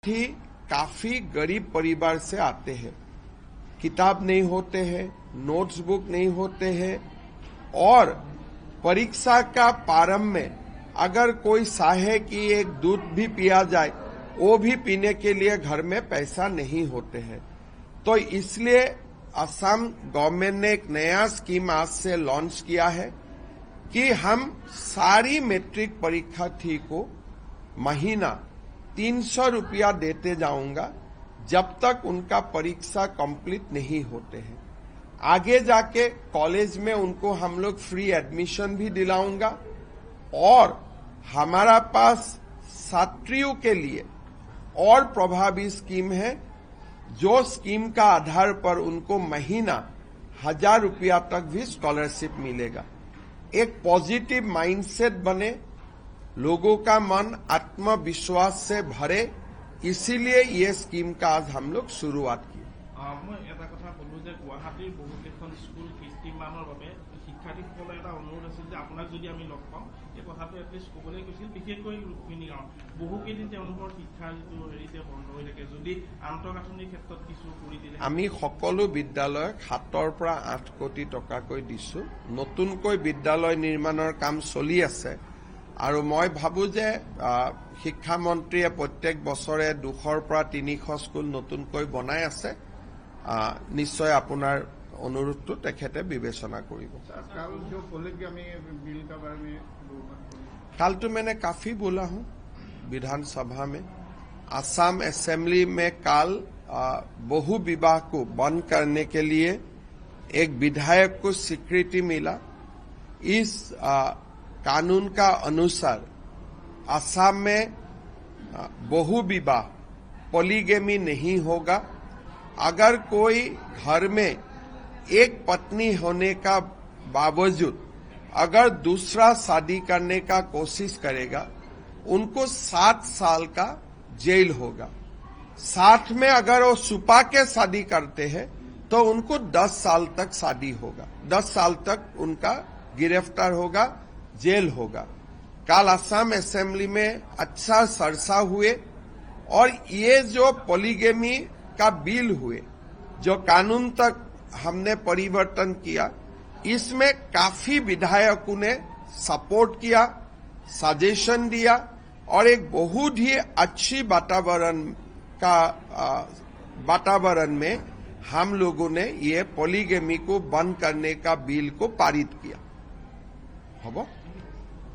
परीक्षार्थी काफी गरीब परिवार से आते हैं। किताब नहीं होते हैं, नोट्स बुक नहीं होते हैं और परीक्षा का प्रारंभ में अगर कोई चाहे कि एक दूध भी पिया जाए, वो भी पीने के लिए घर में पैसा नहीं होते हैं। तो इसलिए असम गवर्नमेंट ने एक नया स्कीम आज से लॉन्च किया है कि हम सारी मैट्रिक परीक्षार्थी को महीना 300 रुपया देते जाऊंगा जब तक उनका परीक्षा कंप्लीट नहीं होते हैं। आगे जाके कॉलेज में उनको हम लोग फ्री एडमिशन भी दिलाऊंगा और हमारा पास छात्रियों के लिए और प्रभावी स्कीम है, जो स्कीम का आधार पर उनको महीना 1000 रुपया तक भी स्कॉलरशिप मिलेगा। एक पॉजिटिव माइंडसेट बने, लोगों का मन आत्मविश्वास से भरे, इसीलिए ये स्कीम का आज हम लोग शुरुआत की। मैं এটা কথা বলবো যে গুৱাহাটীৰ বহুকেইখন স্কুল কৃষ্টিমানৰ বাবে শিক্ষাৰ্থীসকলৰ এটা অনুৰোধ আছিল যে আপোনাক যদি আমি লগ পাওঁ এই কথাটো এটলিষ্ট ক'বলৈ কৈছিল, বিশেষকৈ ৰুক্মিণী গাঁৱত বহুকেইদিন তেওঁলোকৰ শিক্ষাৰ যিটো হেৰিতে বন্ধ হৈ থাকে, যদি আন্তঃগাঁথনিৰ ক্ষেত্ৰত কিছু কৰি দিলে। আমি সকলো বিদ্যালয়ক 7 পৰা 8 কোটি টকাকৈ দিছো। নতুনকৈ বিদ্যালয় নিৰ্মাণৰ কাম চলি আছে আৰু মই ভাবো যে শিক্ষামন্ত্ৰীয়ে প্ৰত্যেক বছৰে 200 পৰা 300 স্কুল নতুনকৈ বনাই আছে। নিশ্চয় আপোনাৰ অনুৰোধটো তেখেতে বিবেচনা কৰিব। कल तो मैंने काफी बोला हूं विधानसभा में। असम असेंबली में कल बहु विवाह को बंद करने के लिए एक विधायक को स्वीकृति मिला। इस कानून का अनुसार असम में बहु विवाह पॉलीगैमी नहीं होगा। अगर कोई घर में एक पत्नी होने का बावजूद अगर दूसरा शादी करने का कोशिश करेगा, उनको 7 साल का जेल होगा। साथ में अगर वो छुपा के शादी करते हैं तो उनको 10 साल तक शादी होगा, 10 साल तक उनका गिरफ्तार होगा, जेल होगा। कल असम असेंबली में अच्छा चर्चा हुए और ये जो पॉलीगैमी का बिल हुए, जो कानून तक हमने परिवर्तन किया, इसमें काफी विधायकों ने सपोर्ट किया, सजेशन दिया और एक बहुत ही अच्छी वातावरण में हम लोगों ने ये पॉलीगैमी को बंद करने का बिल को पारित किया।